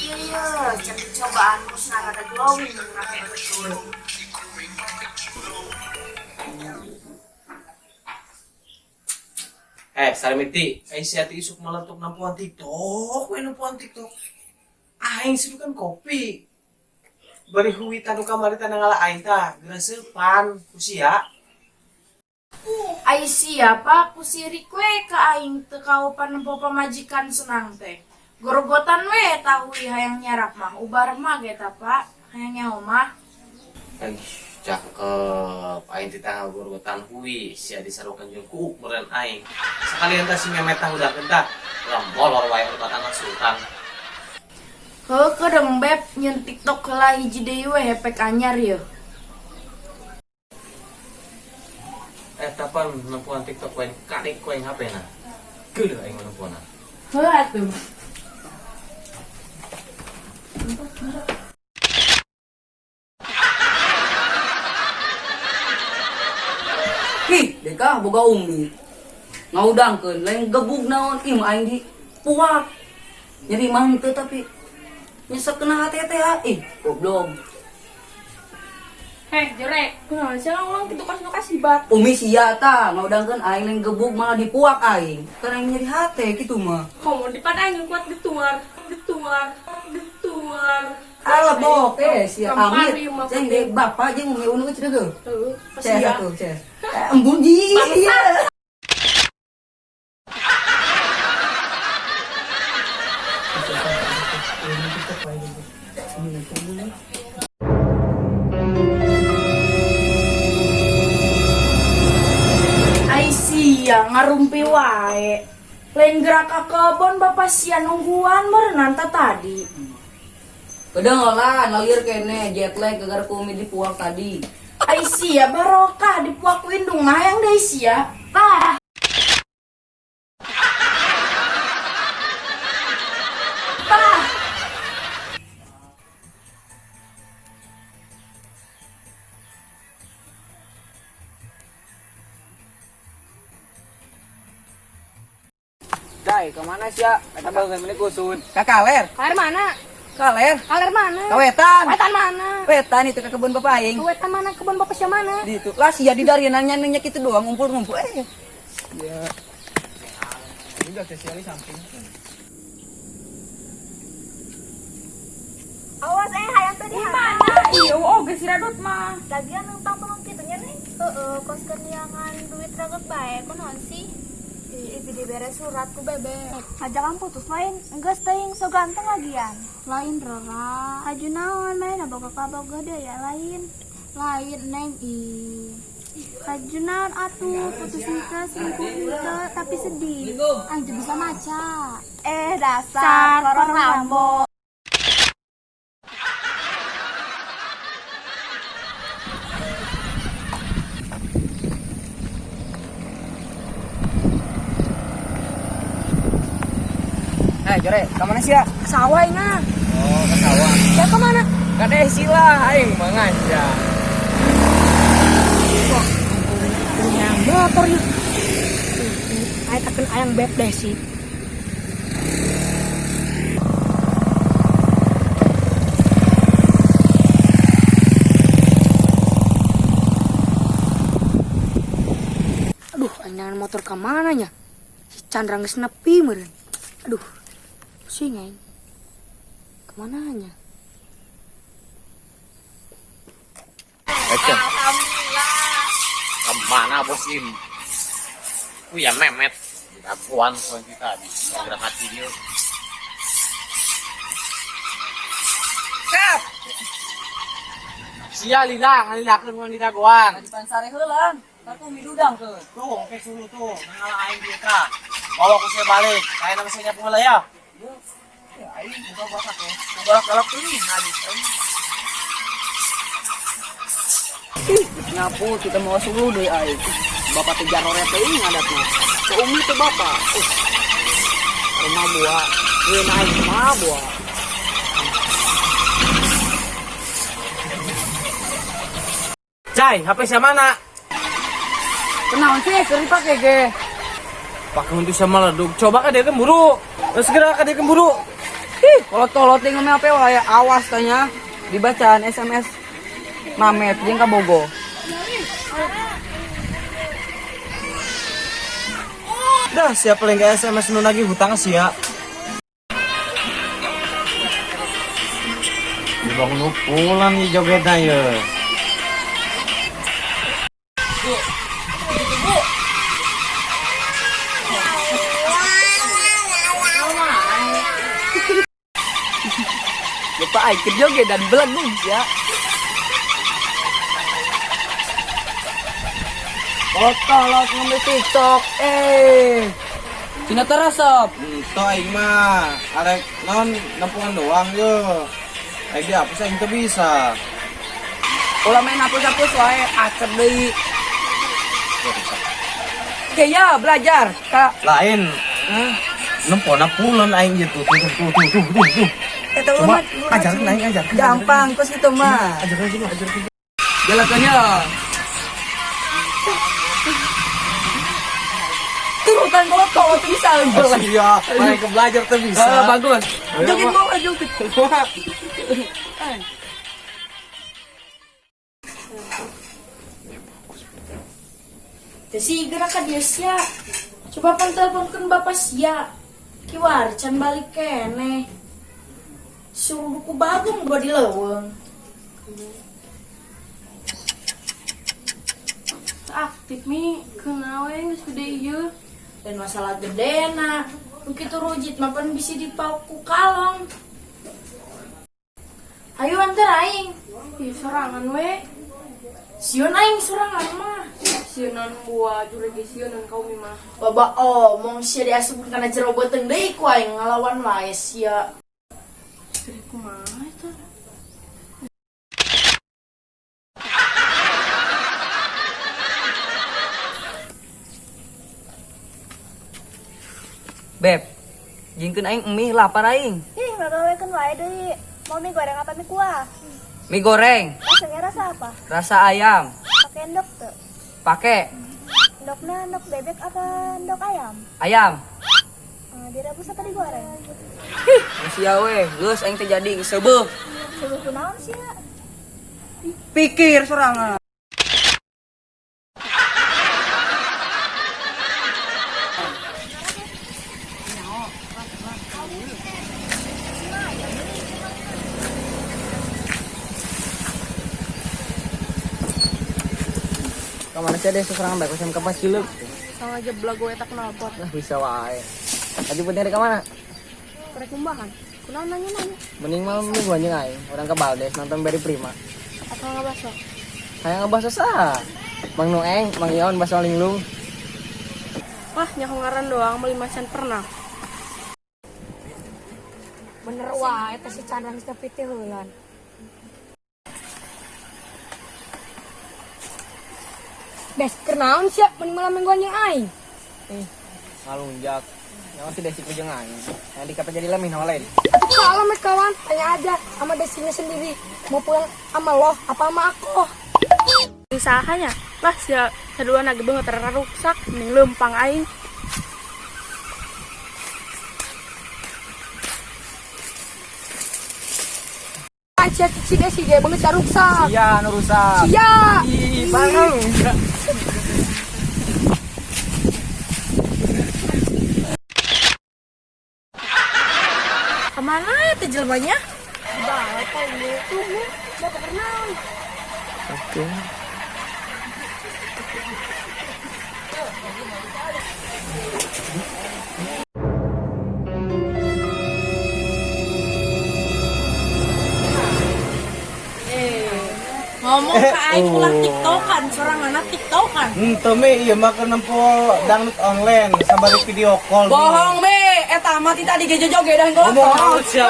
iya, jadi cobaan musnah ada glowing pakai betul. Salamiti, ay si Ate Isok malantok ng puan TikTok. Ay, ng puan TikTok. Aing sinukan kopi. Bari huwi tanu kamarita ng alain ta. Grasepan, kusiya. Ay siapa kusiri kue ka aing tekau panempo pamajikan senang teh. Gorogotan we tahu hayang nyarap mah. Ubar mah geta pak, hayang nyaho mah. Ay, cakep. Aing titanggal gurgutan huwi. Siya disarukan yung kuuk meren aing. Sekalian ta si memet tahu dah gendak. Udah molor wae batangan sultan. Heuh kedeng beb nyen TikTok heula hiji deui we hepek anyar ye. Tapan nempuan TikTok koin kadik koin HP na. Geuleuh aing nempuan. Heuh atuh. Hi, deka boga umi. Ngaudangkeun lain gebug naon im aing di puak. Nyeri mah teu tapi nyesek kena hati-hati goblok. Heh, jelek. Kunaon sih ulang kitu kasih bat. Umi sia ta ngaudangkeun aing lain gebug malah dipuak aing. Karena aing nyeri hati kitu mah. Komo di padang kuat dituar. Alah bok sia amit. Ceng de bapak jeung umi unu cenah geuh. Heuh, Ceh atuh ceh. Embun ji. Ai sia ngarumpi wae. Lain gerak ka kebon bapak sia nungguan berenang tadi. Kedengeran lalir kene jet lag gegar ku umi dipuak tadi. Ai sia barokah dipuak windung nah yang deui sia. Tah. Tah. Dai, kemana sih ya? Kata bangun ini kusun. Kakaler, Kaler mana? kaler, Kaler mana? kawetan. Wetan mana? Wetan itu ke kebun bapak aing. Wetan mana? Kebun bapak siapa mana? Di itu. Lah sia di darianannya nanya gitu doang ngumpul-ngumpul. Ya. Udah sesiali samping. Awas hayang tadi mana? Iya, oh geus radot mah. Lagian numpang tolong kitunya nih. Heeh, kos kerniangan duit raget bae kunaon sih? Ipi diberes surat ku bebek. Ajakan putus lain, enggeus teuing so ganteng lagian. Lain Rora. Aju naon main boga kaboga deh ya lain. Lain neng Kaju naon atuh putus nikah selingkuh nikah tapi sedih. Anjir bisa maca. Dasar orang Rambo. Jore, kemana sih ya? Sawah na. Oh, ke sawah. Ya kemana? Kan sila, aing manganja. Punya motornya. Ayo tekan ayang beb deh sih. Aduh, anyangan motor kemana nya? Si Chandra geus nepi meureun. Aduh, pusing aing. Kemana nya? Kemana bosin? Ya memet. Akuan koin kita di gerak hati dia. Kap. Sia lila, ngalilakeun mun ditagoan. Di pansare heulang. Satu midudang tuh. Tuh, oke suruh tuh. Nangala aing dia ka. Bawa ku saya balik. Kayak nama saya nyapu ya. Ya aing buka bapak tuh. Galak teuing ngadi. Ngapu kita mau suruh deh aing. Bapak teh jarore teuing ngadatna. Ke umi teh bapak. Rumah buah. Ieu naik mah buah. Cai, HP siapa mana? Kenaon sih keur dipake ge? Pakai untuk sama ledug. Coba kan dia kemburu. Segera kan dia kemburu. Kolot-kolot tinggal me apa wae awas tanya dibacaan SMS Mamet jeung kabogo. Dah, siapa yang gak SMS nu lagi hutang sih ya? Ibang nu pulang nih jogetnya ya. Lupa ikut joget dan belagu ya. Kolot-kolot ngambil TikTok. Cina terasap. Itu aing mah arek naon nampungan doang yo. Aing dihapus aing teu bisa. Ulah main hapus-hapus wae acep deui. Oke ya belajar Kak. Lain nempona pulen aing gitu. Tuh. Eta Coba ulah ajarin aing ajarin. gampang kos gitu mah. Ajarin. Jalakannya. Turutan kolot-kolot bisa Oh, iya, mereka belajar tuh bisa. bagus. Ayo, Joget Mak. mau joget. Jadi gerakan dia sia. Coba pan teleponkan bapak sia. Kiwar can balik kene. Suruh buku bagong gua di leweng. Aktif nih kenal geus gede ieu. Dan masalah gede na. Begitu rujit mapan bisa dipauku kalong. Ayo antar aing. Ih sorangan we. Sion aing sorangan mah. Sionan buah juregi sionan kau mimah. Baba omong sia diasupkeun kana jero beuteung deui ku aing ngalawan wae sia. Jadi kumaha eta? Beb, jingkeun aing mie lapar aing. Ih, ngagawekeun wae deui. Mau mie goreng apa mie kuah? Mie goreng, Rasanya rasa apa? rasa ayam. Pakai endok tuh. Pakai Endoknya endok bebek apa endok ayam? ayam. Direbus apa digoreng? Sia we, geus aing teh jadi seubeuh. Suruh kunaon sih ya? Pikir sorangan. Kamana sih deh sorangan bae kusen kapas cileuk. Sang aja belagu eta knalpot. Nah bisa wae. Tadi pun dari kemana? Korek kumbahan. Kunaon nanya-nanya? Mending malam minggu anjing aing. Orang ke Baldes nonton Beri Prima. Atau ngabasok? Kayak ngebahas sah. Mang Nueng, Mang Ion, bahasa linglung. Wah, nyakongaran doang beli macan pernah. Bener wae eta si Chandra geus nepiti heulan. Bes, kenaon sih? Mending malam mingguan yang aing. Ngalunjak. Yang si Desi pujeng aing. Yang dikata jadi lamin lain. Kalau me kawan, tanya aja sama desinya sendiri. Mau pulang sama lo apa sama aku? Usahanya lah sia kedua nage banget rusak mending lempang aing. Aja si desi dia banget rusak. Iya, nu rusak. Iya. Ih, bareng. Kemana ya teh jelmanya? Bapak ini tunggu, bapak kenal. Oke. Ngomong ke aing ulah tiktokan, soranganna tiktokan. Teme iya makan nempo dangdut online sabari video call. Bohong be, eta mati tadi gejo-joge dah Ngomong ngomong. halus ya.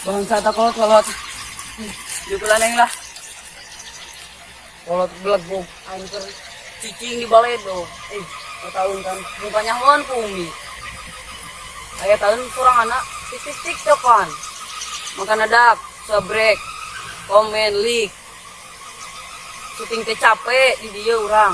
Bangsa tak kolot-kolot. Jutulan yang lah. Kolot beleguk. Anjir. Cicing di balai do. Tahun kan. Mukanya hon kumi. Ayah tahun kurang anak. Tik tokan. Makan adap. Sabrek. Komen, lik. Syuting teh capek di dia orang.